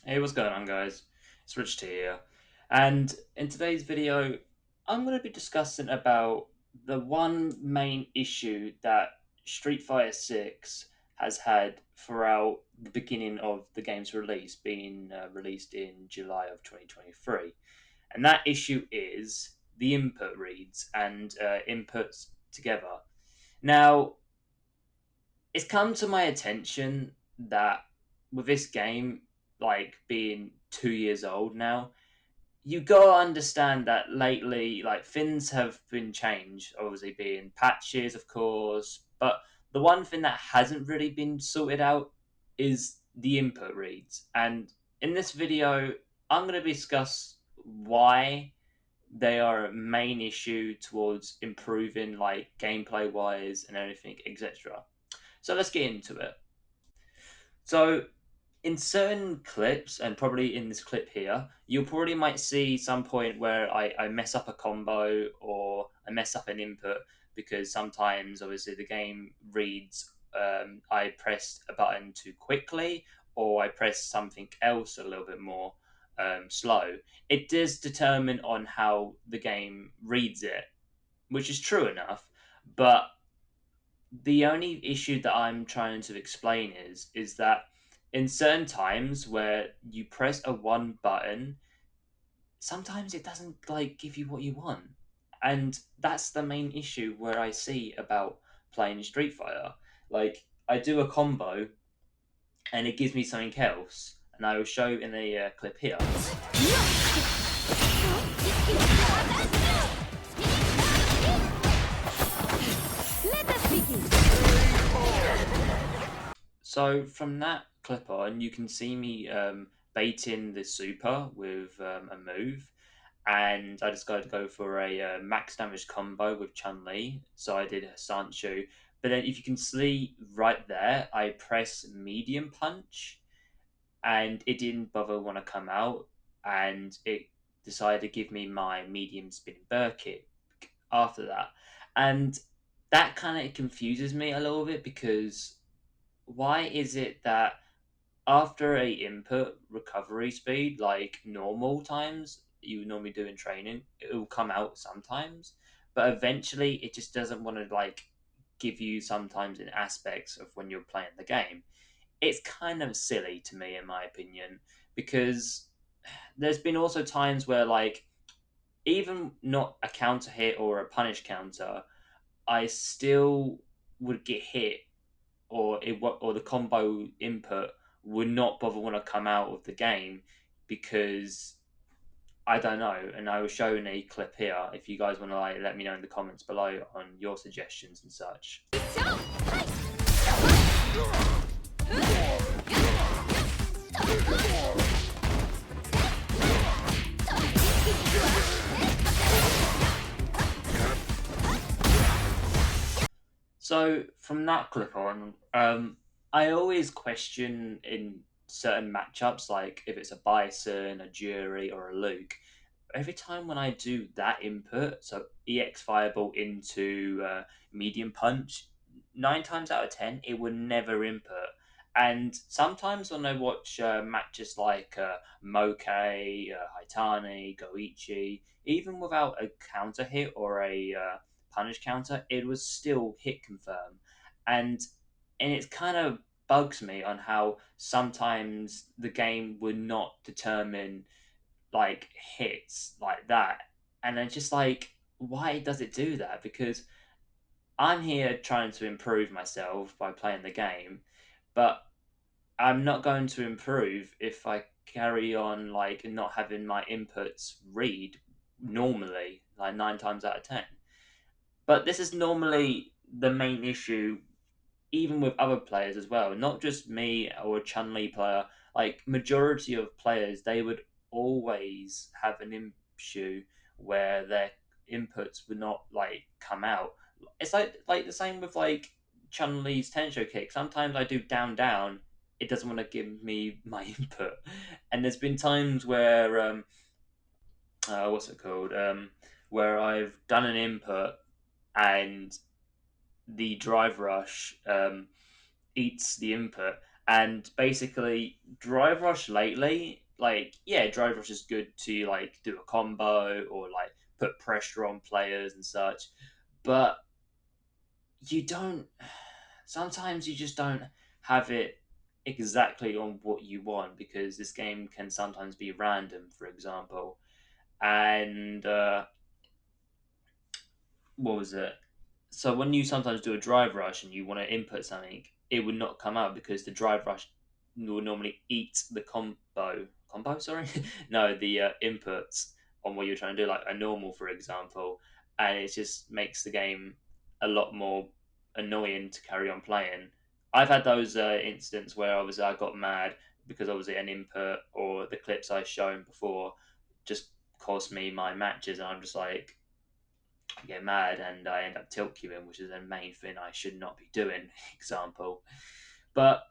Hey, what's going on, guys? It's Rich T here, and in today's video, I'm going to be discussing about the one main issue that Street Fighter 6 has had throughout the beginning of the game's release, being released in July of 2023, and that issue is the input reads and inputs together. Now, it's come to my attention that with this game, like being 2 years old now, you gotta understand that lately, like things have been changed. Obviously, being patches, of course, but the one thing that hasn't really been sorted out is the input reads. And in this video, I'm gonna discuss why they are a main issue towards improving, like gameplay wise and everything, etc. So let's get into it. So, in certain clips, and probably in this clip here, you probably might see some point where I mess up a combo or I mess up an input because sometimes, obviously, the game reads I pressed a button too quickly or I pressed something else a little bit more slow. It does determine on how the game reads it, which is true enough, but the only issue that I'm trying to explain is that in certain times where you press a one button, sometimes it doesn't like give you what you want. And that's the main issue where I see about playing Street Fighter. Like I do a combo and it gives me something else, and I will show in a clip here. Let us begin. So from that clip on, you can see me baiting the super with a move, and I decided to go for a max damage combo with Chun Li. So I did Sancho, but then if you can see right there, I press medium punch, and it didn't bother want to come out, and it decided to give me my medium spin bird kick after that, and that kind of confuses me a little bit because why is it that after a input recovery speed like normal times you would normally do in training, it will come out sometimes, but eventually it just doesn't want to like give you sometimes in aspects of when you're playing the game. It's kind of silly to me in my opinion, because there's been also times where like even not a counter hit or a punish counter, I still would get hit, or the combo input would not bother want to come out of the game because I don't know. And I was showing a clip here. If you guys want to like let me know in the comments below on your suggestions and such. So from that clip on, I always question in certain matchups, like if it's a Bison, a Jury, or a Luke. Every time when I do that input, so EX Fireball into medium punch, 9 times out of 10, it would never input. And sometimes when I watch matches like Moke, Haitani, Goichi, even without a counter hit or a punish counter, it was still hit confirm. And it kind of bugs me on how sometimes the game would not determine like hits like that, and then just like why does it do that? Because I'm here trying to improve myself by playing the game, but I'm not going to improve if I carry on like not having my inputs read normally, like 9 times out of 10. But this is normally the main issue even with other players as well, not just me or a Chun Li player. Like majority of players, they would always have an issue where their inputs would not like come out. It's like the same with like Chun Li's Tensho kick. Sometimes I do down down, it doesn't want to give me my input, and there's been times where what's it called where I've done an input and the drive rush eats the input, And basically, Drive Rush lately, like, yeah, Drive Rush is good to like do a combo or like put pressure on players and such, but you don't. Sometimes you just don't have it exactly on what you want because this game can sometimes be random, for example. And what was it? So when you sometimes do a drive rush and you want to input something, it would not come out because the drive rush will normally eat the combo. Sorry, no, the inputs on what you're trying to do, like a normal, for example, and it just makes the game a lot more annoying to carry on playing. I've had those incidents where obviously I got mad because obviously an input or the clips I shown before just cost me my matches, and I'm just like, I get mad and I end up tilt queuing, which is a main thing I should not be doing. Example, but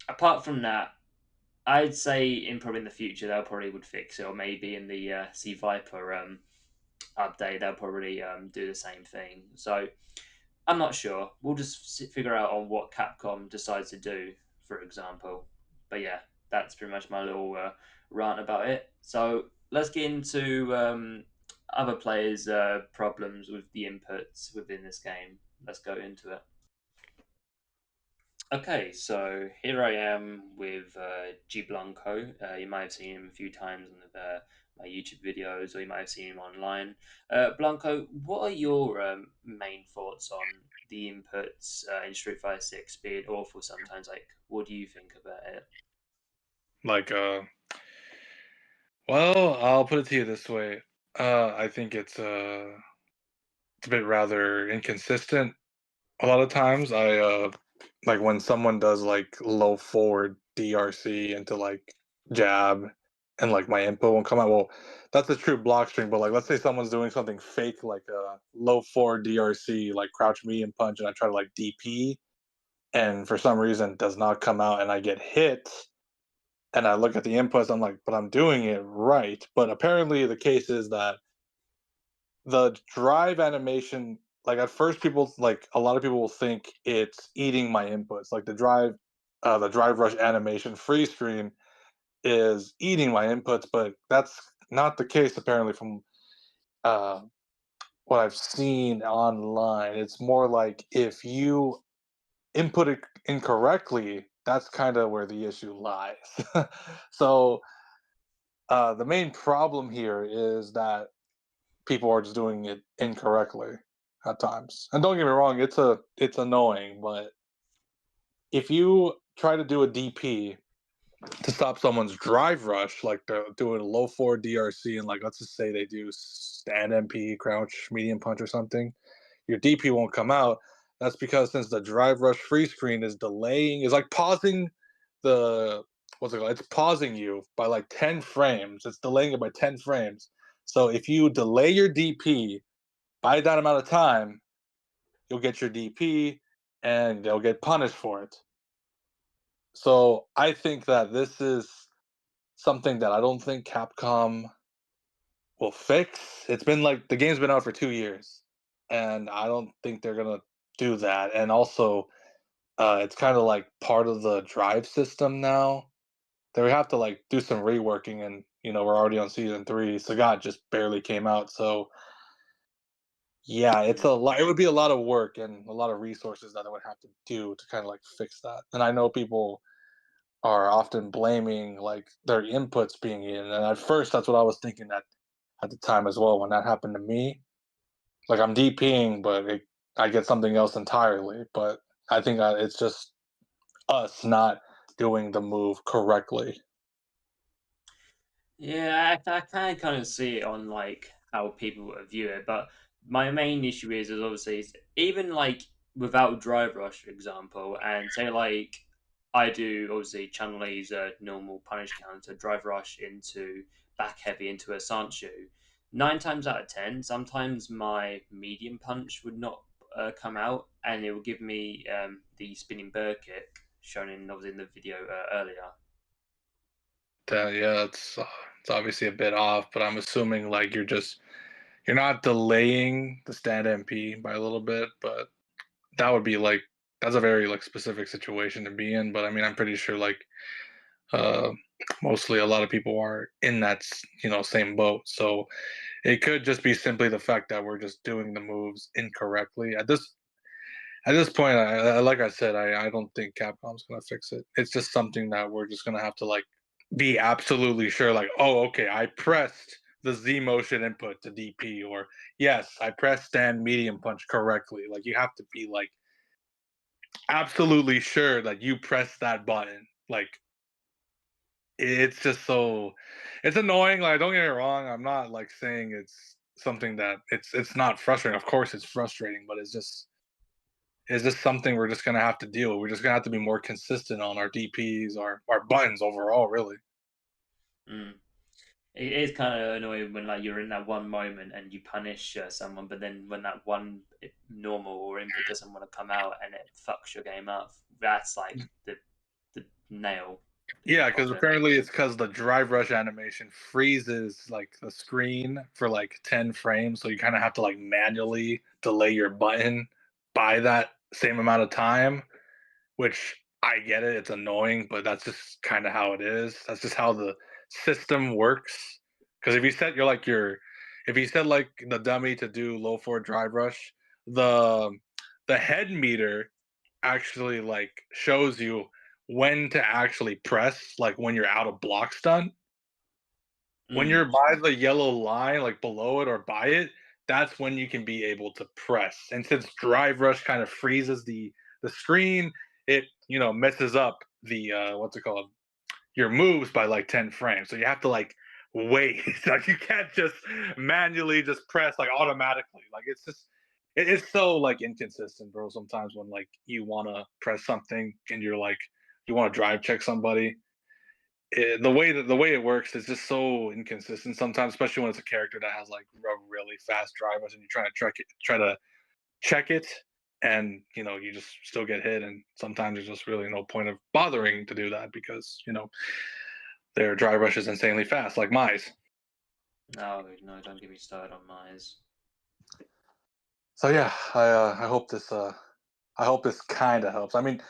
apart from that, I'd say in probably in the future they'll probably would fix it, or maybe in the Sea Viper update they'll probably do the same thing. So I'm not sure. We'll just figure out on what Capcom decides to do, for example. But yeah, that's pretty much my little rant about it. So let's get into other players' problems with the inputs within this game. Let's go into it. Okay, so here I am with gblanco. You might have seen him a few times on my YouTube videos, or you might have seen him online. Blanco, what are your main thoughts on the inputs in Street Fighter Six being awful sometimes? Like, what do you think about it? Like, well, I'll put it to you this way. I think it's a bit rather inconsistent. A lot of times, like when someone does like low forward DRC into like jab, and like my input won't come out. Well, that's a true block string, but like let's say someone's doing something fake, like a low forward DRC, like crouch medium punch, and I try to like DP, and for some reason it does not come out, and I get hit and I look at the inputs, I'm like, but I'm doing it right. But apparently, the case is that the drive animation, like at first, people like a lot of people will think it's eating my inputs. Like the drive rush animation freeze screen is eating my inputs, but that's not the case apparently from uh, what I've seen online. It's more like if you input it incorrectly, that's kind of where the issue lies. So the main problem here is that people are just doing it incorrectly at times. And don't get me wrong, it's annoying, but if you try to do a DP to stop someone's drive rush, like they're doing a low forward DRC, and like let's just say they do stand MP, crouch, medium punch, or something, your DP won't come out. That's because since the drive rush free screen is delaying, is like pausing the what's it called? It's pausing you by like 10 frames. It's delaying it by 10 frames. So if you delay your DP by that amount of time, you'll get your DP and they'll get punished for it. So I think that this is something that I don't think Capcom will fix. It's been like the game's been out for 2 years, and I don't think they're gonna do that. And also, it's kind of like part of the drive system now. They would have to like do some reworking, and we're already on season three. Sagat just barely came out, so yeah, it's a lot. It would be a lot of work and a lot of resources that I would have to do to kind of like fix that. And I know people are often blaming like their inputs being in, and at first that's what I was thinking at the time as well when that happened to me. Like I'm DPing, but I get something else entirely. But I think it's just us not doing the move correctly. Yeah, I can kind of see it on like how people view it, but my main issue is obviously even like without drive rush, for example, and say like I do obviously channel A's normal punish counter, drive rush into back heavy into a Sancho. 9 times out of 10, sometimes my medium punch would not come out, and it will give me the spinning bird kick shown in obviously in the video earlier. Yeah, it's obviously a bit off, but I'm assuming like you're not delaying the stand MP by a little bit, but that would be like that's a very like specific situation to be in. But I mean, I'm pretty sure like uh, mostly a lot of people are in that same boat. So it could just be simply the fact that we're just doing the moves incorrectly. At this point, like I said, I don't think Capcom's gonna fix it. It's just something that we're just gonna have to like be absolutely sure. Like, oh, okay, I pressed the Z motion input to DP, or yes, I pressed stand medium punch correctly. Like, you have to be like absolutely sure that you pressed that button. Like, it's just so it's annoying. Like, don't get me wrong, I'm not like saying it's something that it's not frustrating. Of course, it's frustrating, but it's just something we're just gonna have to deal with. We're just gonna have to be more consistent on our DPs, our buttons overall, really. Mm. It is kind of annoying when like you're in that one moment and you punish someone, but then when that one normal or input doesn't want to come out and it fucks your game up, that's like the nail in the Yeah, because coffin. apparently it's because the drive rush animation freezes like the screen for like 10 frames, so you kind of have to like manually delay your button by that same amount of time. Which I get it, it's annoying, but that's just kind of how it is. That's just how the system works. Because if you set like the dummy to do low forward drive rush, the the head meter actually like shows you when to actually press, like when you're out of block stun. When Mm. you're by the yellow line, like below it or by it, that's when you can be able to press. And since drive rush kind of freezes the screen, it messes up the what's it called? Your moves by like 10 frames. So you have to like wait. Like, you can't just manually just press like automatically. Like, it's so like inconsistent, bro. Sometimes when like you wanna press something and you're like you want to drive check somebody, the way it works is just so inconsistent sometimes, especially when it's a character that has like a really fast drivers and you're trying to check it, and you just still get hit, and sometimes there's just really no point of bothering to do that because their drive rush is insanely fast, like Mize. No, no, don't get me started on Myers. So yeah, I hope this kind of helps. I mean,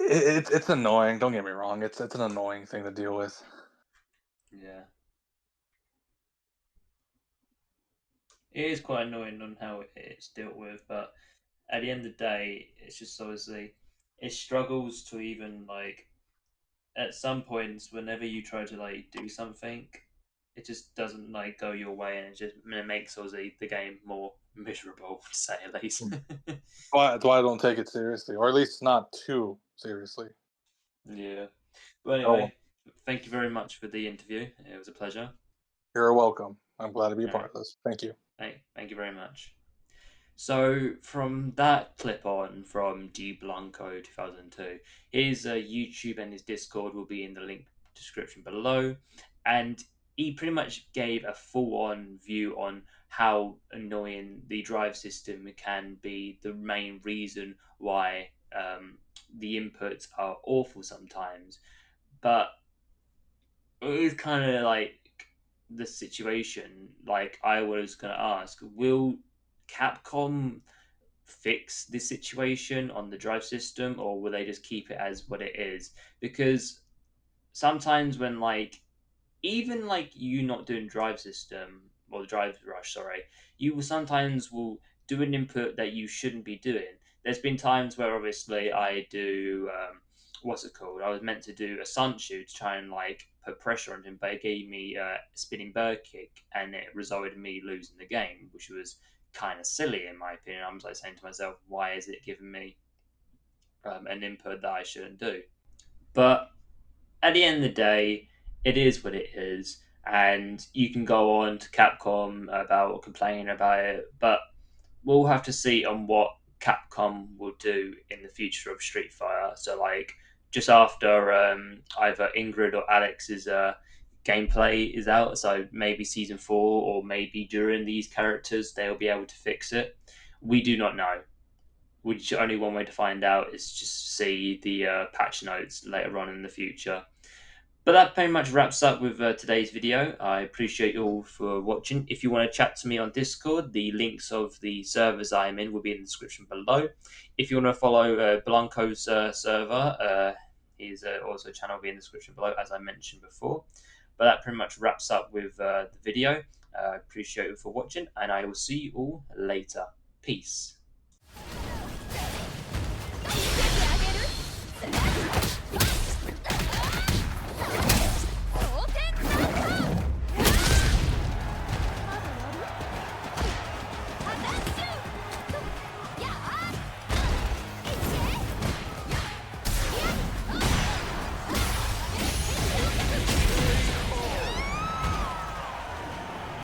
it's annoying. Don't get me wrong. It's an annoying thing to deal with. Yeah, it is quite annoying on how it's dealt with, but at the end of the day, it's just obviously it struggles to even like at some points whenever you try to like do something, it just doesn't like go your way, and it makes obviously the game more miserable to say at least. That's why I don't take it seriously, or at least not too seriously. Yeah. But Oh, anyway, thank you very much for the interview. It was a pleasure. you're welcome. I'm glad to be a All part right. of this. Thank you. Thank you very much. So from that clip on from gblanco2002, his YouTube and his Discord will be in the link description below, and he pretty much gave a full-on view on how annoying the drive system can be, the main reason why the inputs are awful sometimes. But it is kind of like the situation. Like I was gonna ask, will Capcom fix this situation on the drive system, or will they just keep it as what it is? Because sometimes when like even like you not doing drive system or the drive rush, sorry, you will sometimes will do an input that you shouldn't be doing. There's been times where obviously I do what's it called? I was meant to do a sun shoot to try and like put pressure on him, but it gave me a spinning bird kick, and it resulted in me losing the game, which was kind of silly in my opinion. I'm like saying to myself, why is it giving me an input that I shouldn't do? But at the end of the day, it is what it is, and you can go on to Capcom about complaining about it, but we'll have to see on what Capcom will do in the future of Street Fighter. So, like, just after either Ingrid or Alex's gameplay is out, so maybe season 4 or maybe during these characters, they'll be able to fix it. We do not know. Which only one way to find out is just see the patch notes later on in the future. But that pretty much wraps up with today's video. I appreciate you all for watching. If you want to chat to me on Discord, the links of the servers I am in will be in the description below. If you want to follow Blanco's server, his also channel will be in the description below, as I mentioned before. But that pretty much wraps up with the video. I appreciate you for watching, and I will see you all later. Peace.